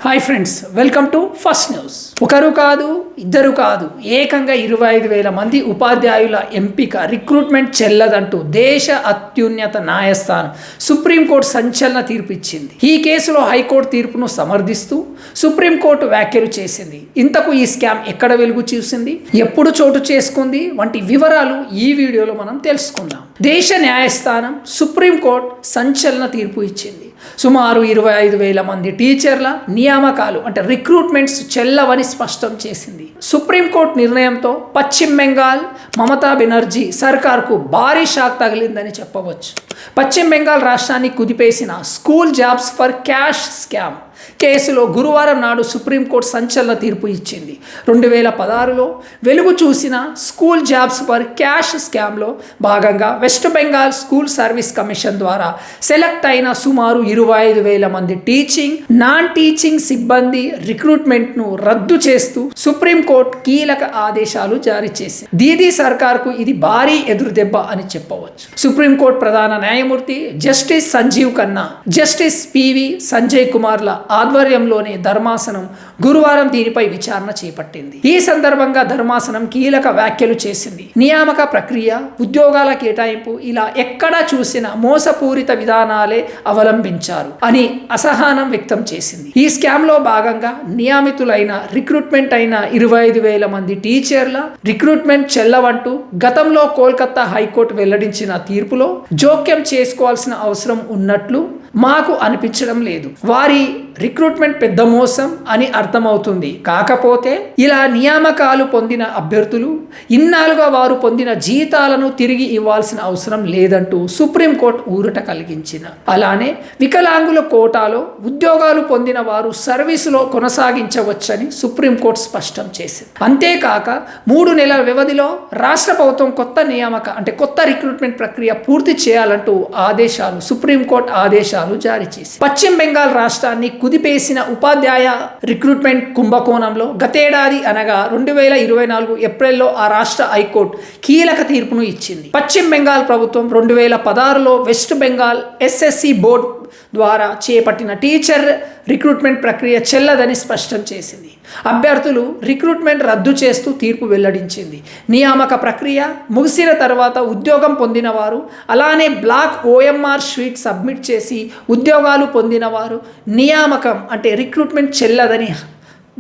Hi friends, welcome to first news. ఒకరు కాదు, ఇద్దరు కాదు, ఏకంగా 25,000 మంది ఉపాధ్యాయుల ఎంపిక రిక్రూట్మెంట్ చెల్లదంటూ దేశ అత్యున్నత న్యాయస్థానం సుప్రీంకోర్టు సంచలన తీర్పు ఇచ్చింది. ఈ కేసులో హైకోర్టు తీర్పును సమర్థిస్తూ సుప్రీంకోర్టు వ్యాఖ్యలు చేసింది. ఇంతకు ఈ స్కామ్ ఎక్కడ వెలుగు చూసింది, ఎప్పుడు చోటు చేసుకుంది వంటి వివరాలు ఈ వీడియోలో మనం తెలుసుకుందాం. దేశ న్యాయస్థానం సుప్రీంకోర్టు సంచలన తీర్పు ఇచ్చింది. సుమారు 25,000 మంది టీచర్ల నియామకాలు అంటే రిక్రూట్మెంట్స్ చెల్లవని స్పష్టం చేసింది. సుప్రీంకోర్టు నిర్ణయంతో పశ్చిమ బెంగాల్ మమతా బెనర్జీ సర్కార్కు భారీ షాక్ తగిలిందని చెప్పవచ్చు. పశ్చిమ బెంగాల్ రాష్ట్రాన్ని కుదిపేసిన school jobs for cash scam కేసులో గురువారం నాడు సుప్రీంకోర్టు సంచలన తీర్పు ఇచ్చింది. 2016లో వెలుగు చూసిన స్కూల్ జాబ్స్ ఫర్ క్యాష్ స్కామ్లో భాగంగా west Bengal school service commission ద్వారా సెలెక్ట్ అయిన సుమారు 25,000 మంది టీచింగ్, నాన్ టీచింగ్ సిబ్బంది రిక్రూట్మెంట్ను రద్దు చేస్తూ సుప్రీంకోర్టు కీలక ఆదేశాలు జారీ చేసింది. దీదీ సర్కార్కు ఇది భారీ ఎదురుదెబ్బ అని చెప్పవచ్చు. సుప్రీంకోర్టు ప్రధాన న్యాయమూర్తి justice Sanjiv Khanna, justice PV Sanjay కుమార్ల ఆధ్వర్యంలోని ధర్మాసనం గురువారం దీనిపై విచారణ చేపట్టింది. ఈ సందర్భంగా ధర్మాసనం కీలక వ్యాఖ్యలు చేసింది. నియామక ప్రక్రియ, ఉద్యోగాల కేటాయింపు ఇలా ఎక్కడా చూసిన మోసపూరిత విధానాలే అవలంబించారు అని అసహనం వ్యక్తం చేసింది. ఈ స్కామ్ లో భాగంగా నియమితులైన రిక్రూట్మెంట్ అయిన 25,000 మంది టీచర్ల రిక్రూట్మెంట్ చెల్లవంటూ గతంలో కోల్కతా హైకోర్టు వెల్లడించిన తీర్పులో జోక్యం చేసుకోవాల్సిన అవసరం ఉన్నట్లు మాకు అనిపించడం లేదు. వారి రిక్రూట్మెంట్ పెద్ద మోసం అని అర్థమవుతుంది. కాకపోతే ఇలా నియామకాలు పొందిన అభ్యర్థులు ఇన్నాళ్ళుగా వారు పొందిన జీతాలను తిరిగి ఇవ్వాల్సిన అవసరం లేదంటూ సుప్రీంకోర్టు ఊరట కలిగించింది. అలానే వికలాంగుల కోటాలో ఉద్యోగాలు పొందిన వారు సర్వీసులో కొనసాగించవచ్చని సుప్రీంకోర్టు స్పష్టం చేసింది. అంతేకాక 3 నెలల వ్యవధిలో రాష్ట్ర ప్రభుత్వం కొత్త రిక్రూట్మెంట్ ప్రక్రియ పూర్తి చేయాలంటూ సుప్రీంకోర్టు ఆదేశాలు జారీ చేసింది. పశ్చిమ బెంగాల్ రాష్ట్రాన్ని కుదిపేసిన ఉపాధ్యాయ రిక్రూట్మెంట్ కుంభకోణంలో గతేడాది అనగా 2024 ఏప్రిల్లో ఆ రాష్ట్ర హైకోర్టు కీలక తీర్పును ఇచ్చింది. పశ్చిమ బెంగాల్ ప్రభుత్వం 2016లో వెస్ట్ బెంగాల్ ఎస్ఎస్సి బోర్డు ద్వారా చేపట్టిన టీచర్ రిక్రూట్మెంట్ ప్రక్రియ చెల్లదని స్పష్టం చేసింది. అభ్యర్థులు రిక్రూట్మెంట్ రద్దు చేస్తూ తీర్పు వెల్లడించింది. నియామక ప్రక్రియ ముగిసిన తర్వాత ఉద్యోగం పొందిన వారు, అలానే బ్లాక్ OMR షీట్ సబ్మిట్ చేసి ఉద్యోగాలు పొందిన వారు నియామకం అంటే రిక్రూట్మెంట్ చెల్లదని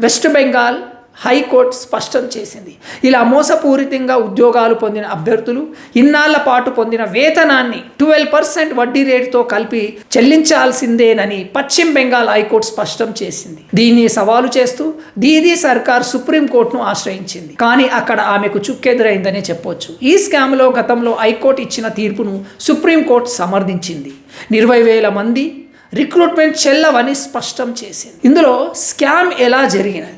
వెస్ట్ బెంగాల్ హైకోర్టు స్పష్టం చేసింది. ఇలా మోసపూరితంగా ఉద్యోగాలు పొందిన అభ్యర్థులు ఇన్నాళ్ల పాటు పొందిన వేతనాన్ని 12% వడ్డీ రేటుతో కలిపి చెల్లించాల్సిందేనని పశ్చిమ బెంగాల్ హైకోర్టు స్పష్టం చేసింది. దీన్ని సవాలు చేస్తూ దీదీ సర్కార్ సుప్రీంకోర్టును ఆశ్రయించింది. కానీ అక్కడ ఆమెకు చుక్కెదురైందనే చెప్పొచ్చు. ఈ స్కామ్లో గతంలో హైకోర్టు ఇచ్చిన తీర్పును సుప్రీంకోర్టు సమర్థించింది. 20,000 మంది రిక్రూట్మెంట్ చెల్లవని స్పష్టం చేసింది. ఇందులో స్కామ్ ఎలా జరిగినది,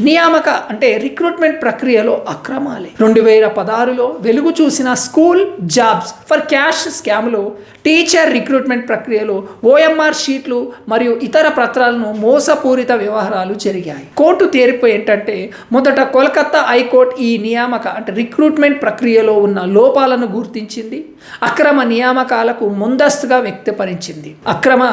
నియామక అంటే రిక్రూట్మెంట్ ప్రక్రియలో అక్రమాలే. 2016లో వెలుగు చూసిన స్కూల్ జాబ్స్ ఫర్ క్యాష్ స్కామ్లో టీచర్ రిక్రూట్మెంట్ ప్రక్రియలో OMR షీట్లు మరియు ఇతర పత్రాలను మోసపూరిత వ్యవహారాలు జరిగాయి. కోర్టు తీర్పు ఏంటంటే, మొదట కోల్కతా హైకోర్టు ఈ నియామక అంటే రిక్రూట్మెంట్ ప్రక్రియలో ఉన్న లోపాలను గుర్తించింది. అక్రమ నియామకాలకు ముందస్తుగా వ్యక్తపరిచింది. అక్రమ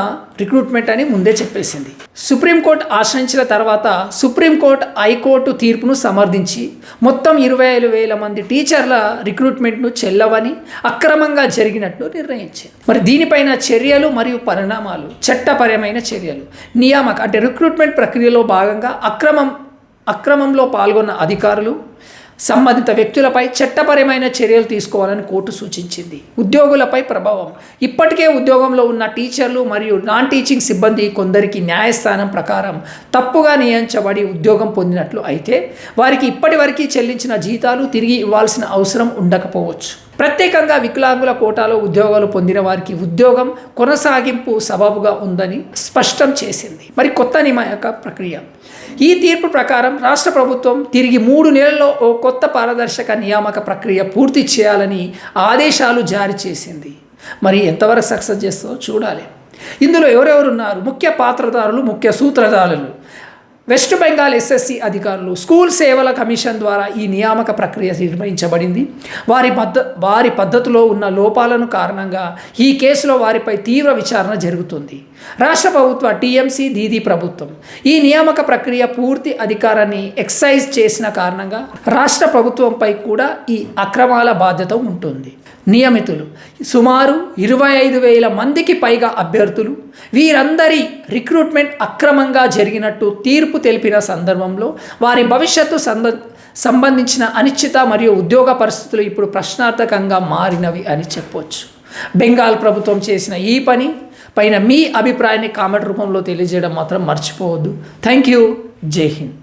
రిక్రూట్మెంట్ అని ముందే చెప్పేసింది. సుప్రీంకోర్టు ఆశ్రయించిన తర్వాత సుప్రీంకోర్టు హైకోర్టు తీర్పును సమర్థించి మొత్తం 25,000 మంది టీచర్ల రిక్రూట్మెంట్ను చెల్లవని, అక్రమంగా జరిగినట్లు నిర్ణయించింది. మరి దీనిపైన చర్యలు మరియు పరిణామాలు. చట్టపరమైన చర్యలు. నియామక అంటే రిక్రూట్మెంట్ ప్రక్రియలో భాగంగా అక్రమంలో పాల్గొన్న అధికారులు, సంబంధిత వ్యక్తులపై చట్టపరమైన చర్యలు తీసుకోవాలని కోర్టు సూచించింది. ఉద్యోగులపై ప్రభావం. ఇప్పటికే ఉద్యోగంలో ఉన్న టీచర్లు మరియు నాన్ టీచింగ్ సిబ్బంది కొందరికి న్యాయస్థానం ప్రకారం తప్పుగా నియమించబడి ఉద్యోగం పొందినట్లు అయితే వారికి ఇప్పటివరకు చెల్లించిన జీతాలు తిరిగి ఇవ్వాల్సిన అవసరం ఉండకపోవచ్చు. ప్రత్యేకంగా వికలాంగుల కోటాలో ఉద్యోగాలు పొందిన వారికి ఉద్యోగం కొనసాగింపు సబబుగా ఉందని స్పష్టం చేసింది. మరి కొత్త నియామక ప్రక్రియ. ఈ తీర్పు ప్రకారం రాష్ట్ర ప్రభుత్వం తిరిగి 3 నెలల్లో ఓ కొత్త పారదర్శక నియామక ప్రక్రియ పూర్తి చేయాలని ఆదేశాలు జారీ చేసింది. మరి ఎంతవరకు సక్సెస్ చేస్తుందో చూడాలి. ఇందులో ఎవరెవరు ఉన్నారు, ముఖ్య పాత్రధారులు, ముఖ్య సూత్రధారులు. వెస్ట్ బెంగాల్ ఎస్ఎస్సి అధికారులు స్కూల్ సేవల కమిషన్ ద్వారా ఈ నియామక ప్రక్రియ నిర్వహించబడింది. వారి పద్ధతిలో ఉన్న లోపాలను కారణంగా ఈ కేసులో వారిపై తీవ్ర విచారణ జరుగుతుంది. రాష్ట్ర ప్రభుత్వ టీఎంసీ దీదీ ప్రభుత్వం ఈ నియామక ప్రక్రియ పూర్తి అధికారాన్ని ఎక్సైజ్ చేసిన కారణంగా రాష్ట్ర ప్రభుత్వంపై కూడా ఈ అక్రమాల బాధ్యత ఉంటుంది. నియమితులు సుమారు 25,000 మందికి పైగా అభ్యర్థులు. వీరందరి రిక్రూట్మెంట్ అక్రమంగా జరిగినట్టు తీర్పు తెలిపిన సందర్భంలో వారి భవిష్యత్తు సంబంధించిన అనిశ్చిత మరియు ఉద్యోగ పరిస్థితులు ఇప్పుడు ప్రశ్నార్థకంగా మారినవి అని చెప్పవచ్చు. బెంగాల్ ప్రభుత్వం చేసిన ఈ పని పైన మీ అభిప్రాయాన్ని కామెంట్ రూపంలో తెలియజేయడం మాత్రం మర్చిపోవద్దు. Thank you. జై హింద్.